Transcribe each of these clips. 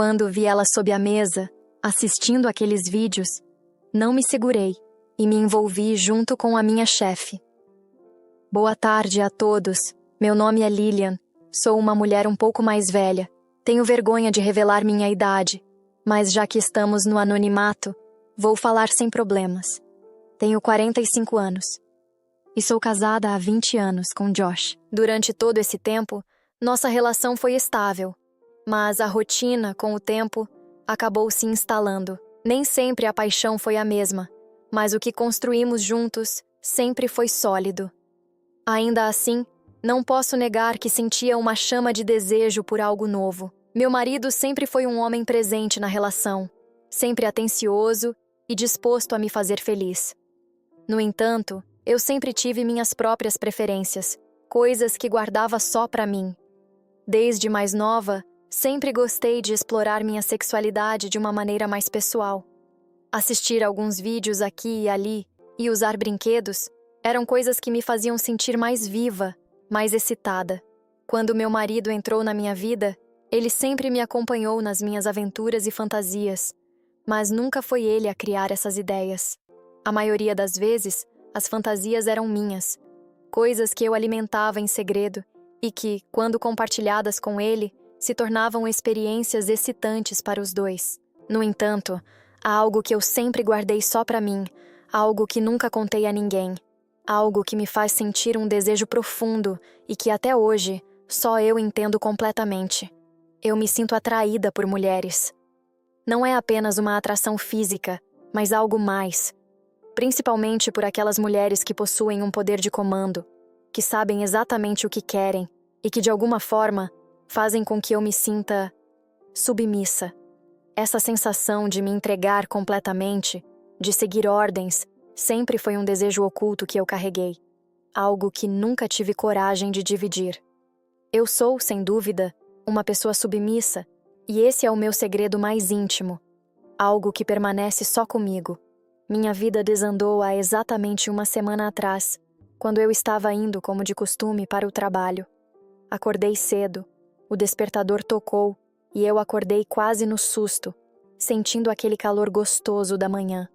Quando vi ela sob a mesa, assistindo aqueles vídeos, não me segurei e me envolvi junto com a minha chefe. Boa tarde a todos. Meu nome é Lilian. Sou uma mulher um pouco mais velha. Tenho vergonha de revelar minha idade, mas já que estamos no anonimato, vou falar sem problemas. Tenho 45 anos e sou casada há 20 anos com Josh. Durante todo esse tempo, nossa relação foi estável, mas a rotina, com o tempo, acabou se instalando. Nem sempre a paixão foi a mesma, mas o que construímos juntos sempre foi sólido. Ainda assim, não posso negar que sentia uma chama de desejo por algo novo. Meu marido sempre foi um homem presente na relação, sempre atencioso e disposto a me fazer feliz. No entanto, eu sempre tive minhas próprias preferências, coisas que guardava só para mim. Desde mais nova, sempre gostei de explorar minha sexualidade de uma maneira mais pessoal. Assistir alguns vídeos aqui e ali e usar brinquedos eram coisas que me faziam sentir mais viva, mais excitada. Quando meu marido entrou na minha vida, ele sempre me acompanhou nas minhas aventuras e fantasias, mas nunca foi ele a criar essas ideias. A maioria das vezes, as fantasias eram minhas, coisas que eu alimentava em segredo e que, quando compartilhadas com ele, se tornavam experiências excitantes para os dois. No entanto, há algo que eu sempre guardei só para mim, algo que nunca contei a ninguém, algo que me faz sentir um desejo profundo e que até hoje só eu entendo completamente. Eu me sinto atraída por mulheres. Não é apenas uma atração física, mas algo mais. Principalmente por aquelas mulheres que possuem um poder de comando, que sabem exatamente o que querem e que, de alguma forma, fazem com que eu me sinta submissa. Essa sensação de me entregar completamente, de seguir ordens, sempre foi um desejo oculto que eu carreguei, algo que nunca tive coragem de dividir. Eu sou, sem dúvida, uma pessoa submissa, e esse é o meu segredo mais íntimo, algo que permanece só comigo. Minha vida desandou há exatamente uma semana atrás, quando eu estava indo, como de costume, para o trabalho. Acordei cedo, o despertador tocou e eu acordei quase no susto, sentindo aquele calor gostoso da manhã.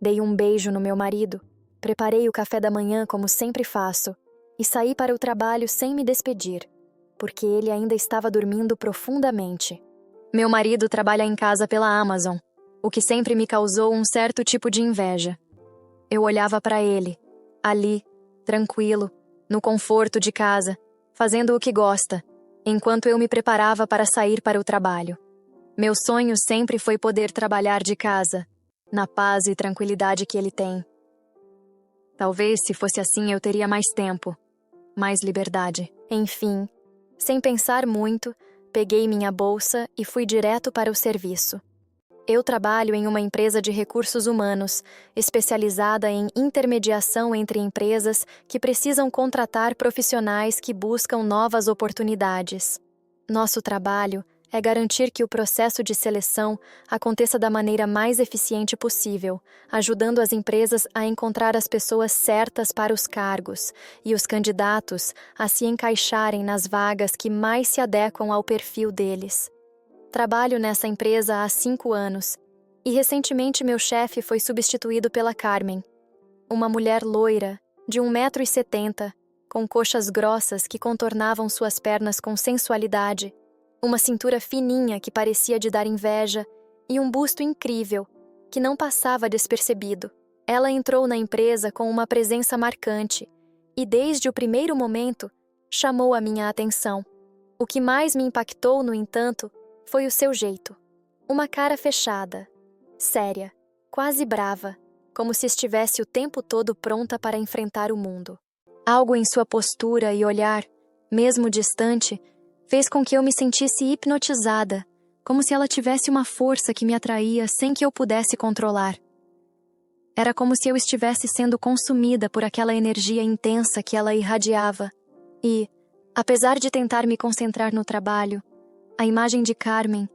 Dei um beijo no meu marido, preparei o café da manhã como sempre faço e saí para o trabalho sem me despedir, porque ele ainda estava dormindo profundamente. Meu marido trabalha em casa pela Amazon, o que sempre me causou um certo tipo de inveja. Eu olhava para ele, ali, tranquilo, no conforto de casa, fazendo o que gosta, enquanto eu me preparava para sair para o trabalho. Meu sonho sempre foi poder trabalhar de casa, na paz e tranquilidade que ele tem. Talvez, se fosse assim, eu teria mais tempo, mais liberdade. Enfim, sem pensar muito, peguei minha bolsa e fui direto para o serviço. Eu trabalho em uma empresa de recursos humanos, especializada em intermediação entre empresas que precisam contratar profissionais que buscam novas oportunidades. Nosso trabalho é garantir que o processo de seleção aconteça da maneira mais eficiente possível, ajudando as empresas a encontrar as pessoas certas para os cargos e os candidatos a se encaixarem nas vagas que mais se adequam ao perfil deles. Trabalho nessa empresa há 5 anos e recentemente meu chefe foi substituído pela Carmen, uma mulher loira, de 1,70 m, com coxas grossas que contornavam suas pernas com sensualidade, uma cintura fininha que parecia de dar inveja e um busto incrível, que não passava despercebido. Ela entrou na empresa com uma presença marcante e, desde o primeiro momento, chamou a minha atenção. O que mais me impactou, no entanto, foi o seu jeito. Uma cara fechada, séria, quase brava, como se estivesse o tempo todo pronta para enfrentar o mundo. Algo em sua postura e olhar, mesmo distante, fez com que eu me sentisse hipnotizada, como se ela tivesse uma força que me atraía sem que eu pudesse controlar. Era como se eu estivesse sendo consumida por aquela energia intensa que ela irradiava. E, apesar de tentar me concentrar no trabalho, a imagem de Carmen,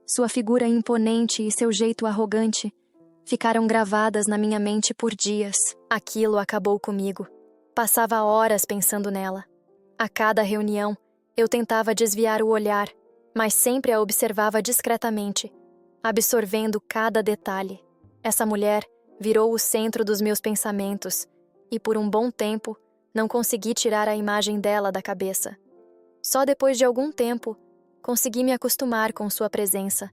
sua figura imponente e seu jeito arrogante, ficaram gravadas na minha mente por dias. Aquilo acabou comigo. Passava horas pensando nela. A cada reunião, eu tentava desviar o olhar, mas sempre a observava discretamente, absorvendo cada detalhe. Essa mulher virou o centro dos meus pensamentos e, por um bom tempo, não consegui tirar a imagem dela da cabeça. Só depois de algum tempo, consegui me acostumar com sua presença,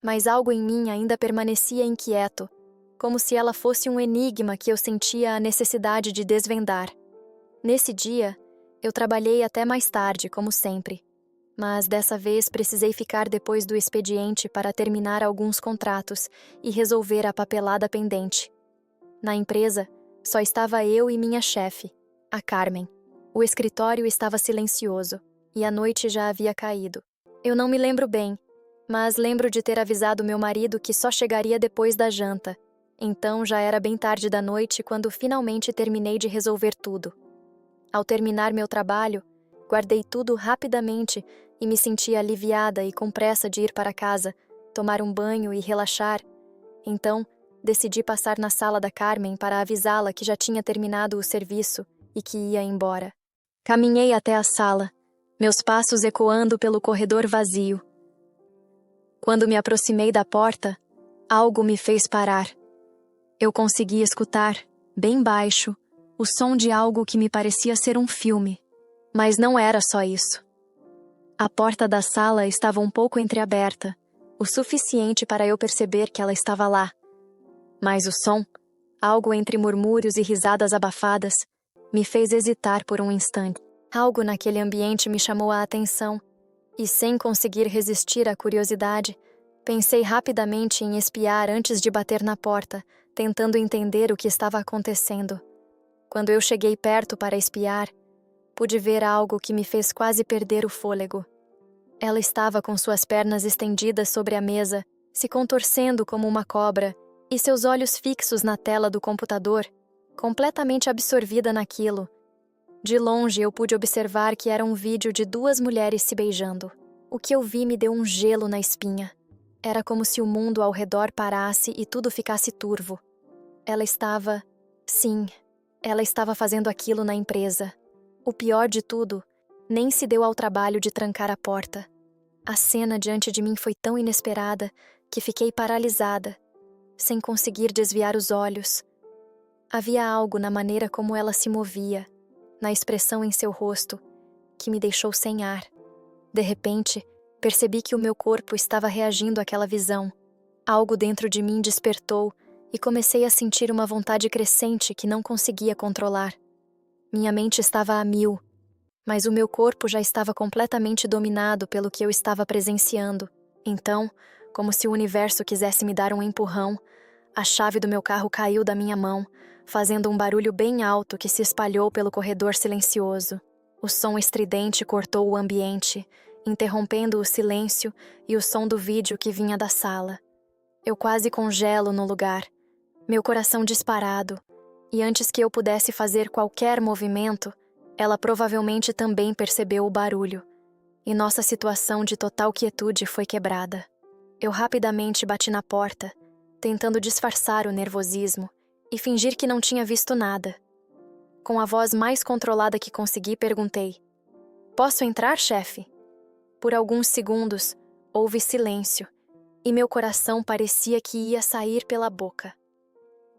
mas algo em mim ainda permanecia inquieto, como se ela fosse um enigma que eu sentia a necessidade de desvendar. Nesse dia, eu trabalhei até mais tarde, como sempre, mas dessa vez precisei ficar depois do expediente para terminar alguns contratos e resolver a papelada pendente. Na empresa, só estava eu e minha chefe, a Carmen. O escritório estava silencioso e a noite já havia caído. Eu não me lembro bem, mas lembro de ter avisado meu marido que só chegaria depois da janta. Então já era bem tarde da noite quando finalmente terminei de resolver tudo. Ao terminar meu trabalho, guardei tudo rapidamente e me senti aliviada e com pressa de ir para casa, tomar um banho e relaxar. Então, decidi passar na sala da Carmen para avisá-la que já tinha terminado o serviço e que ia embora. Caminhei até a sala, meus passos ecoando pelo corredor vazio. Quando me aproximei da porta, algo me fez parar. Eu consegui escutar, bem baixo, o som de algo que me parecia ser um filme. Mas não era só isso. A porta da sala estava um pouco entreaberta, o suficiente para eu perceber que ela estava lá. Mas o som, algo entre murmúrios e risadas abafadas, me fez hesitar por um instante. Algo naquele ambiente me chamou a atenção, e sem conseguir resistir à curiosidade, pensei rapidamente em espiar antes de bater na porta, tentando entender o que estava acontecendo. Quando eu cheguei perto para espiar, pude ver algo que me fez quase perder o fôlego. Ela estava com suas pernas estendidas sobre a mesa, se contorcendo como uma cobra, e seus olhos fixos na tela do computador, completamente absorvida naquilo. De longe eu pude observar que era um vídeo de duas mulheres se beijando. O que eu vi me deu um gelo na espinha. Era como se o mundo ao redor parasse e tudo ficasse turvo. Ela estava... Sim, ela estava fazendo aquilo na empresa. O pior de tudo, nem se deu ao trabalho de trancar a porta. A cena diante de mim foi tão inesperada que fiquei paralisada, sem conseguir desviar os olhos. Havia algo na maneira como ela se movia, na expressão em seu rosto, que me deixou sem ar. De repente, percebi que o meu corpo estava reagindo àquela visão. Algo dentro de mim despertou e comecei a sentir uma vontade crescente que não conseguia controlar. Minha mente estava a mil, mas o meu corpo já estava completamente dominado pelo que eu estava presenciando. Então, como se o universo quisesse me dar um empurrão, a chave do meu carro caiu da minha mão, fazendo um barulho bem alto que se espalhou pelo corredor silencioso. O som estridente cortou o ambiente, interrompendo o silêncio e o som do vídeo que vinha da sala. Eu quase congelo no lugar, meu coração disparado, e antes que eu pudesse fazer qualquer movimento, ela provavelmente também percebeu o barulho, e nossa situação de total quietude foi quebrada. Eu rapidamente bati na porta, tentando disfarçar o nervosismo e fingir que não tinha visto nada. Com a voz mais controlada que consegui, perguntei: "Posso entrar, chefe?" Por alguns segundos, houve silêncio, e meu coração parecia que ia sair pela boca.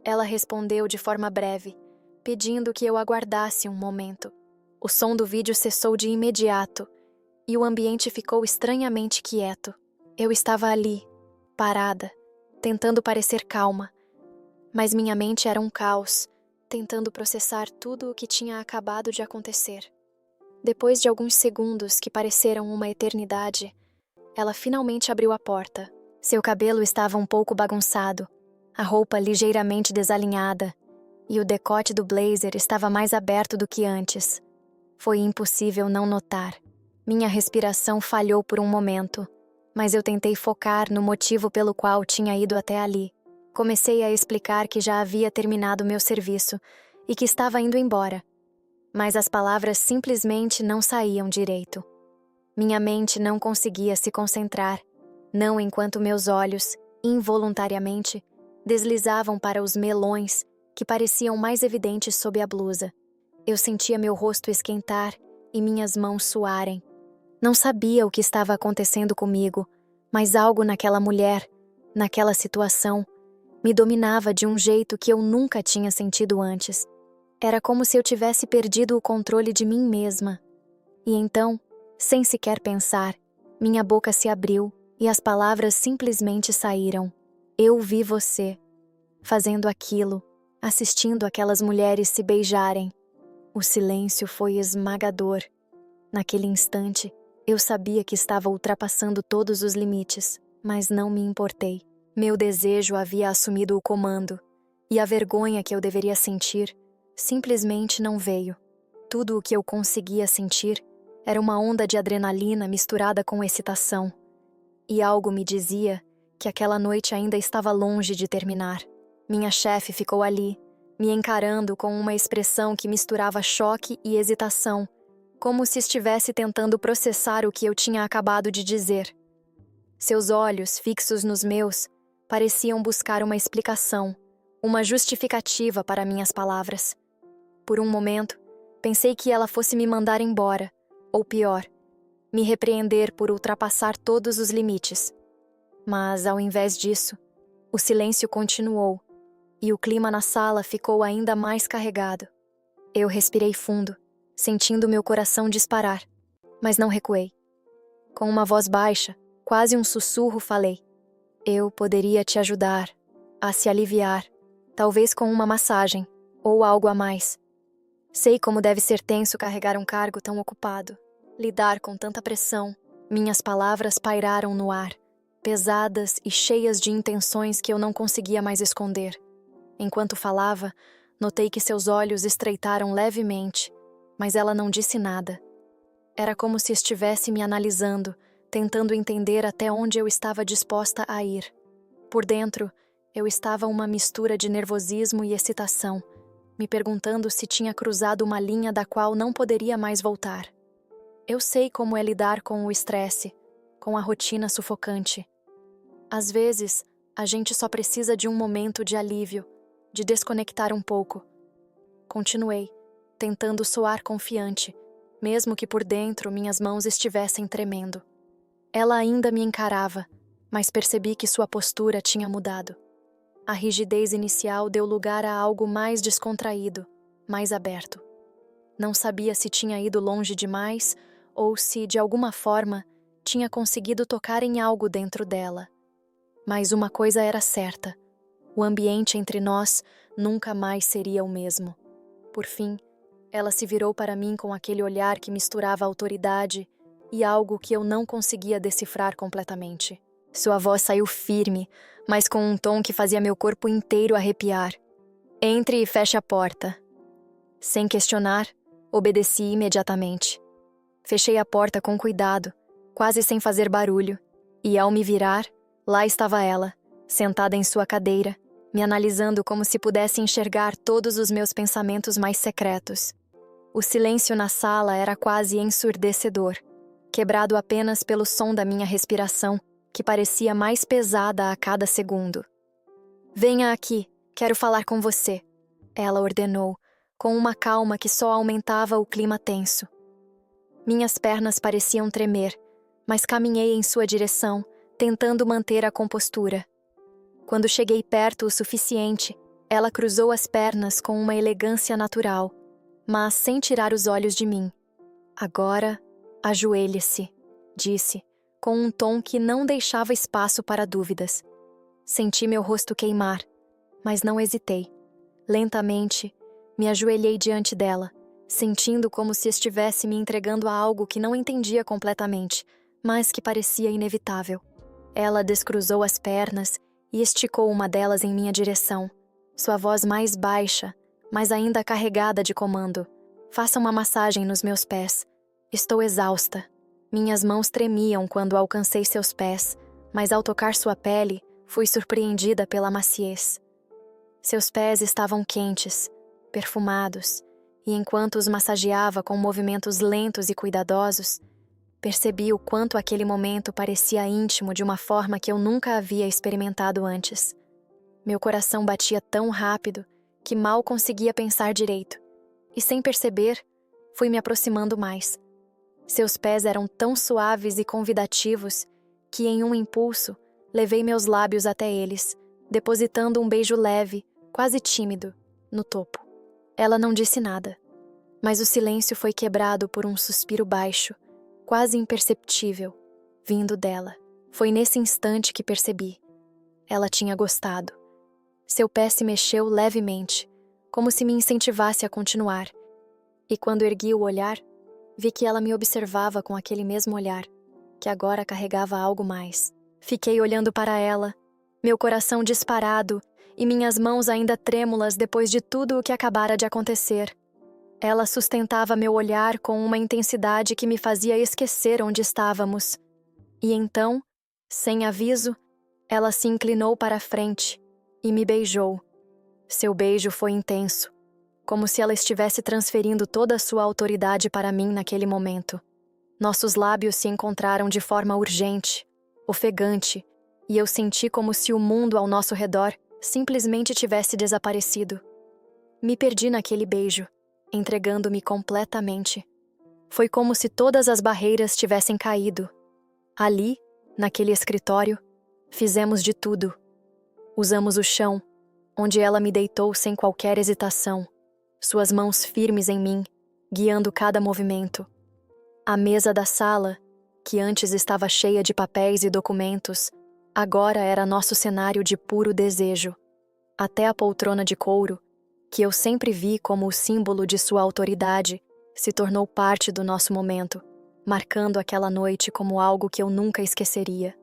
Ela respondeu de forma breve, pedindo que eu aguardasse um momento. O som do vídeo cessou de imediato, e o ambiente ficou estranhamente quieto. Eu estava ali, parada, tentando parecer calma, mas minha mente era um caos, tentando processar tudo o que tinha acabado de acontecer. Depois de alguns segundos que pareceram uma eternidade, ela finalmente abriu a porta. Seu cabelo estava um pouco bagunçado, a roupa ligeiramente desalinhada, e o decote do blazer estava mais aberto do que antes. Foi impossível não notar. Minha respiração falhou por um momento, mas eu tentei focar no motivo pelo qual tinha ido até ali. Comecei a explicar que já havia terminado meu serviço e que estava indo embora, mas as palavras simplesmente não saíam direito. Minha mente não conseguia se concentrar, não enquanto meus olhos, involuntariamente, deslizavam para os melões que pareciam mais evidentes sob a blusa. Eu sentia meu rosto esquentar e minhas mãos suarem. Não sabia o que estava acontecendo comigo, mas algo naquela mulher, naquela situação, me dominava de um jeito que eu nunca tinha sentido antes. Era como se eu tivesse perdido o controle de mim mesma. E então, sem sequer pensar, minha boca se abriu e as palavras simplesmente saíram. Eu vi você, fazendo aquilo, assistindo aquelas mulheres se beijarem. O silêncio foi esmagador. Naquele instante, eu sabia que estava ultrapassando todos os limites, mas não me importei. Meu desejo havia assumido o comando, e a vergonha que eu deveria sentir simplesmente não veio. Tudo o que eu conseguia sentir era uma onda de adrenalina misturada com excitação, e algo me dizia que aquela noite ainda estava longe de terminar. Minha chefe ficou ali, me encarando com uma expressão que misturava choque e hesitação, como se estivesse tentando processar o que eu tinha acabado de dizer. Seus olhos, fixos nos meus, pareciam buscar uma explicação, uma justificativa para minhas palavras. Por um momento, pensei que ela fosse me mandar embora, ou pior, me repreender por ultrapassar todos os limites. Mas, ao invés disso, o silêncio continuou, e o clima na sala ficou ainda mais carregado. Eu respirei fundo, sentindo meu coração disparar, mas não recuei. Com uma voz baixa, quase um sussurro, falei: eu poderia te ajudar a se aliviar, talvez com uma massagem, ou algo a mais. Sei como deve ser tenso carregar um cargo tão ocupado, lidar com tanta pressão. Minhas palavras pairaram no ar, pesadas e cheias de intenções que eu não conseguia mais esconder. Enquanto falava, notei que seus olhos estreitaram levemente, mas ela não disse nada. Era como se estivesse me analisando, tentando entender até onde eu estava disposta a ir. Por dentro, eu estava uma mistura de nervosismo e excitação, me perguntando se tinha cruzado uma linha da qual não poderia mais voltar. Eu sei como é lidar com o estresse, com a rotina sufocante. Às vezes, a gente só precisa de um momento de alívio, de desconectar um pouco. Continuei, tentando soar confiante, mesmo que por dentro minhas mãos estivessem tremendo. Ela ainda me encarava, mas percebi que sua postura tinha mudado. A rigidez inicial deu lugar a algo mais descontraído, mais aberto. Não sabia se tinha ido longe demais ou se, de alguma forma, tinha conseguido tocar em algo dentro dela. Mas uma coisa era certa: o ambiente entre nós nunca mais seria o mesmo. Por fim, ela se virou para mim com aquele olhar que misturava autoridade e algo que eu não conseguia decifrar completamente. Sua voz saiu firme, mas com um tom que fazia meu corpo inteiro arrepiar. Entre e feche a porta. Sem questionar, obedeci imediatamente. Fechei a porta com cuidado, quase sem fazer barulho, e ao me virar, lá estava ela, sentada em sua cadeira, me analisando como se pudesse enxergar todos os meus pensamentos mais secretos. O silêncio na sala era quase ensurdecedor, quebrado apenas pelo som da minha respiração, que parecia mais pesada a cada segundo. Venha aqui, quero falar com você, ela ordenou, com uma calma que só aumentava o clima tenso. Minhas pernas pareciam tremer, mas caminhei em sua direção, tentando manter a compostura. Quando cheguei perto o suficiente, ela cruzou as pernas com uma elegância natural, mas sem tirar os olhos de mim. Agora, ajoelhe-se, disse, com um tom que não deixava espaço para dúvidas. Senti meu rosto queimar, mas não hesitei. Lentamente, me ajoelhei diante dela, sentindo como se estivesse me entregando a algo que não entendia completamente, mas que parecia inevitável. Ela descruzou as pernas e esticou uma delas em minha direção, sua voz mais baixa, mas ainda carregada de comando. Faça uma massagem nos meus pés. Estou exausta. Minhas mãos tremiam quando alcancei seus pés, mas ao tocar sua pele, fui surpreendida pela maciez. Seus pés estavam quentes, perfumados, e enquanto os massageava com movimentos lentos e cuidadosos, percebi o quanto aquele momento parecia íntimo de uma forma que eu nunca havia experimentado antes. Meu coração batia tão rápido que mal conseguia pensar direito, e sem perceber, fui me aproximando mais. Seus pés eram tão suaves e convidativos que, em um impulso, levei meus lábios até eles, depositando um beijo leve, quase tímido, no topo. Ela não disse nada, mas o silêncio foi quebrado por um suspiro baixo, quase imperceptível, vindo dela. Foi nesse instante que percebi. Ela tinha gostado. Seu pé se mexeu levemente, como se me incentivasse a continuar. E quando ergui o olhar, vi que ela me observava com aquele mesmo olhar, que agora carregava algo mais. Fiquei olhando para ela, meu coração disparado e minhas mãos ainda trêmulas depois de tudo o que acabara de acontecer. Ela sustentava meu olhar com uma intensidade que me fazia esquecer onde estávamos. E então, sem aviso, ela se inclinou para a frente e me beijou. Seu beijo foi intenso, como se ela estivesse transferindo toda a sua autoridade para mim naquele momento. Nossos lábios se encontraram de forma urgente, ofegante, e eu senti como se o mundo ao nosso redor simplesmente tivesse desaparecido. Me perdi naquele beijo, entregando-me completamente. Foi como se todas as barreiras tivessem caído. Ali, naquele escritório, fizemos de tudo. Usamos o chão, onde ela me deitou sem qualquer hesitação, suas mãos firmes em mim, guiando cada movimento. A mesa da sala, que antes estava cheia de papéis e documentos, agora era nosso cenário de puro desejo. Até a poltrona de couro, que eu sempre vi como o símbolo de sua autoridade, se tornou parte do nosso momento, marcando aquela noite como algo que eu nunca esqueceria.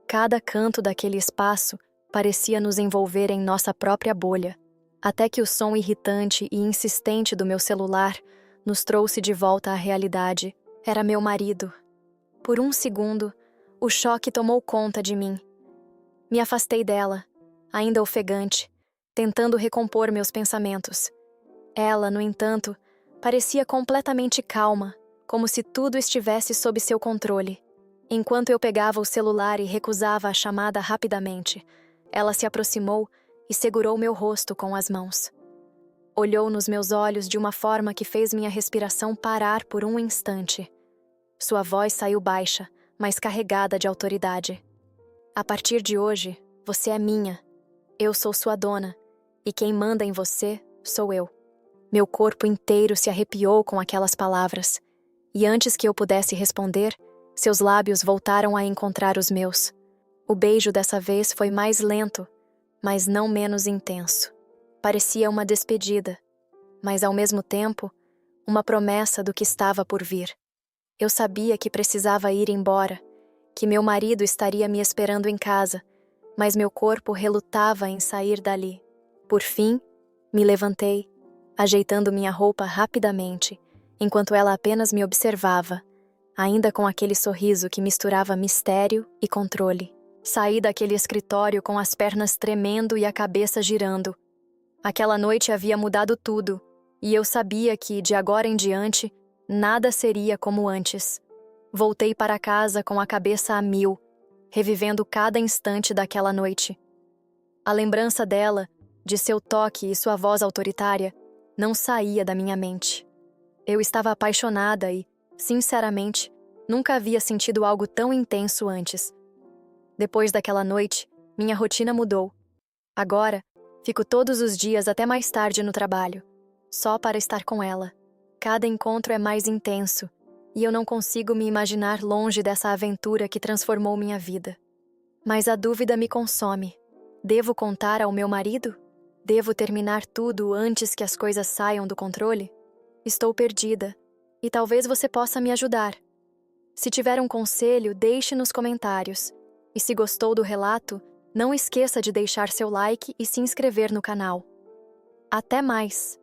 Cada canto daquele espaço parecia nos envolver em nossa própria bolha, até que o som irritante e insistente do meu celular nos trouxe de volta à realidade. Era meu marido. Por um segundo, o choque tomou conta de mim. Me afastei dela, ainda ofegante, tentando recompor meus pensamentos. Ela, no entanto, parecia completamente calma, como se tudo estivesse sob seu controle. Enquanto eu pegava o celular e recusava a chamada rapidamente, ela se aproximou e segurou meu rosto com as mãos. Olhou nos meus olhos de uma forma que fez minha respiração parar por um instante. Sua voz saiu baixa, mas carregada de autoridade. A partir de hoje, você é minha. Eu sou sua dona, e quem manda em você sou eu. Meu corpo inteiro se arrepiou com aquelas palavras, e antes que eu pudesse responder, seus lábios voltaram a encontrar os meus. O beijo dessa vez foi mais lento, mas não menos intenso. Parecia uma despedida, mas ao mesmo tempo, uma promessa do que estava por vir. Eu sabia que precisava ir embora, que meu marido estaria me esperando em casa, mas meu corpo relutava em sair dali. Por fim, me levantei, ajeitando minha roupa rapidamente, enquanto ela apenas me observava, ainda com aquele sorriso que misturava mistério e controle. Saí daquele escritório com as pernas tremendo e a cabeça girando. Aquela noite havia mudado tudo, e eu sabia que, de agora em diante, nada seria como antes. Voltei para casa com a cabeça a mil, revivendo cada instante daquela noite. A lembrança dela, de seu toque e sua voz autoritária, não saía da minha mente. Eu estava apaixonada e, sinceramente, nunca havia sentido algo tão intenso antes. Depois daquela noite, minha rotina mudou. Agora, fico todos os dias até mais tarde no trabalho, só para estar com ela. Cada encontro é mais intenso, e eu não consigo me imaginar longe dessa aventura que transformou minha vida. Mas a dúvida me consome. Devo contar ao meu marido? Devo terminar tudo antes que as coisas saiam do controle? Estou perdida, e talvez você possa me ajudar. Se tiver um conselho, deixe nos comentários. E se gostou do relato, não esqueça de deixar seu like e se inscrever no canal. Até mais!